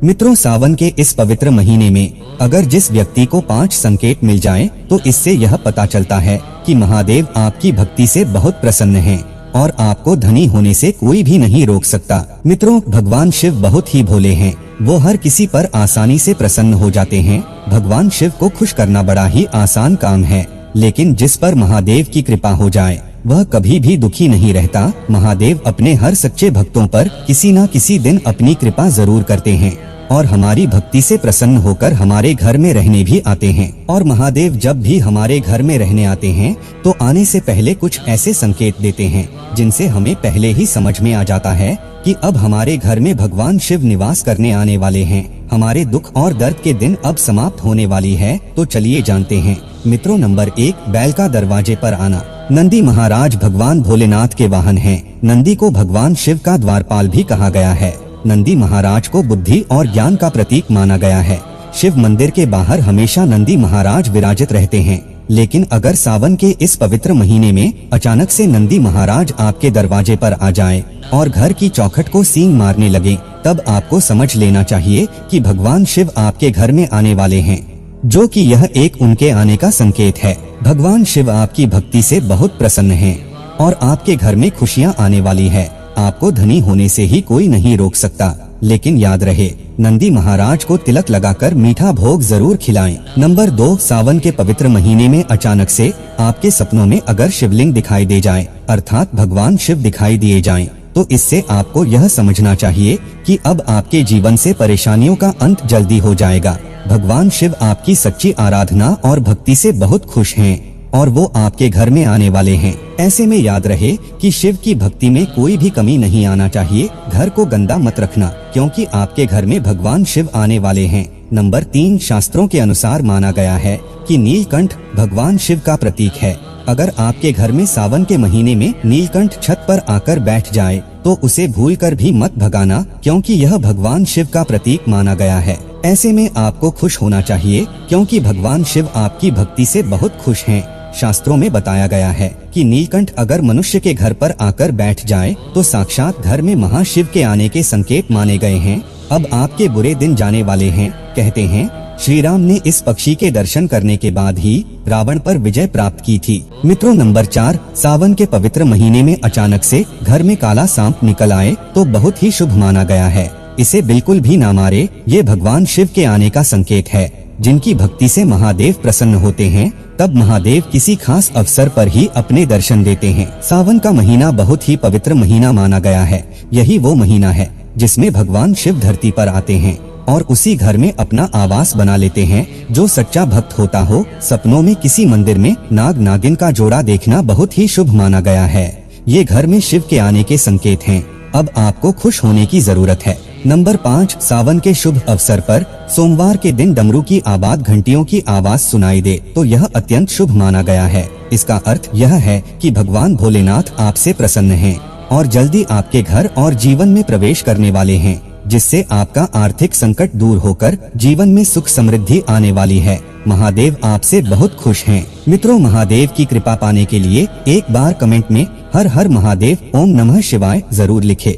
मित्रों, सावन के इस पवित्र महीने में अगर जिस व्यक्ति को 5 संकेत मिल जाएं, तो इससे यह पता चलता है कि महादेव आपकी भक्ति से बहुत प्रसन्न हैं और आपको धनी होने से कोई भी नहीं रोक सकता। मित्रों, भगवान शिव बहुत ही भोले हैं। वो हर किसी पर आसानी से प्रसन्न हो जाते हैं। भगवान शिव को खुश करना बड़ा ही आसान काम है, लेकिन जिस पर महादेव की कृपा हो जाए वह कभी भी दुखी नहीं रहता। महादेव अपने हर सच्चे भक्तों पर किसी न किसी दिन अपनी कृपा जरूर करते हैं और हमारी भक्ति से प्रसन्न होकर हमारे घर में रहने भी आते हैं। और महादेव जब भी हमारे घर में रहने आते हैं तो आने से पहले कुछ ऐसे संकेत देते हैं जिनसे हमें पहले ही समझ में आ जाता है कि अब हमारे घर में भगवान शिव निवास करने आने वाले हैं। हमारे दुख और दर्द के दिन अब समाप्त होने वाली है। तो चलिए जानते हैं। मित्रों, नंबर 1, बैल का दरवाजे पर आना। नंदी महाराज भगवान भोलेनाथ के वाहन हैं। नंदी को भगवान शिव का द्वारपाल भी कहा गया है। नंदी महाराज को बुद्धि और ज्ञान का प्रतीक माना गया है। शिव मंदिर के बाहर हमेशा नंदी महाराज विराजित रहते हैं, लेकिन अगर सावन के इस पवित्र महीने में अचानक से नंदी महाराज आपके दरवाजे पर आ जाएं और घर की चौखट को सींग मारने लगे, तब आपको समझ लेना चाहिए कि भगवान शिव आपके घर में आने वाले हैं, जो कि यह एक उनके आने का संकेत है। भगवान शिव आपकी भक्ति से बहुत प्रसन्न हैं और आपके घर में खुशियां आने वाली है। आपको धनी होने से ही कोई नहीं रोक सकता, लेकिन याद रहे, नंदी महाराज को तिलक लगाकर मीठा भोग जरूर खिलाएं। नंबर 2, सावन के पवित्र महीने में अचानक से आपके सपनों में अगर शिवलिंग दिखाई दे जाए, अर्थात भगवान शिव दिखाई दिए जाएं, तो इससे आपको यह समझना चाहिए कि अब आपके जीवन से परेशानियों का अंत जल्दी हो जाएगा। भगवान शिव आपकी सच्ची आराधना और भक्ति से बहुत खुश हैं और वो आपके घर में आने वाले हैं। ऐसे में याद रहे कि शिव की भक्ति में कोई भी कमी नहीं आना चाहिए। घर को गंदा मत रखना, क्योंकि आपके घर में भगवान शिव आने वाले हैं। नंबर 3, शास्त्रों के अनुसार माना गया है कि नीलकंठ भगवान शिव का प्रतीक है। अगर आपके घर में सावन के महीने में नीलकंठ छत पर आकर बैठ जाए तो उसे भूलकर भी मत भगाना, क्योंकि यह भगवान शिव का प्रतीक माना गया है। ऐसे में आपको खुश होना चाहिए, क्योंकि भगवान शिव आपकी भक्ति से बहुत खुश हैं। शास्त्रों में बताया गया है कि नीलकंठ अगर मनुष्य के घर पर आकर बैठ जाए तो साक्षात घर में महाशिव के आने के संकेत माने गए हैं। अब आपके बुरे दिन जाने वाले हैं। कहते हैं श्री राम ने इस पक्षी के दर्शन करने के बाद ही रावण पर विजय प्राप्त की थी। मित्रों, नंबर 4, सावन के पवित्र महीने में अचानक से घर में काला सांप निकल आए तो बहुत ही शुभ माना गया है। इसे बिल्कुल भी ना मारे। ये भगवान शिव के आने का संकेत है। जिनकी भक्ति से महादेव प्रसन्न होते हैं, तब महादेव किसी खास अवसर पर ही अपने दर्शन देते हैं। सावन का महीना बहुत ही पवित्र महीना माना गया है। यही वो महीना है जिसमें भगवान शिव धरती पर आते हैं और उसी घर में अपना आवास बना लेते हैं। जो सच्चा भक्त होता हो, सपनों में किसी मंदिर में नाग नागिन का जोड़ा देखना बहुत ही शुभ माना गया है। ये घर में शिव के आने के संकेत हैं। अब आपको खुश होने की जरूरत है। नंबर 5, सावन के शुभ अवसर पर सोमवार के दिन डमरू की आवाज घंटियों की आवाज सुनाई दे तो यह अत्यंत शुभ माना गया है। इसका अर्थ यह है कि भगवान भोलेनाथ आपसे प्रसन्न हैं और जल्दी आपके घर और जीवन में प्रवेश करने वाले हैं, जिससे आपका आर्थिक संकट दूर होकर जीवन में सुख समृद्धि आने वाली है। महादेव आपसे बहुत खुश हैं। मित्रों, महादेव की कृपा पाने के लिए एक बार कमेंट में हर हर महादेव ओम नमः शिवाय जरूर लिखें।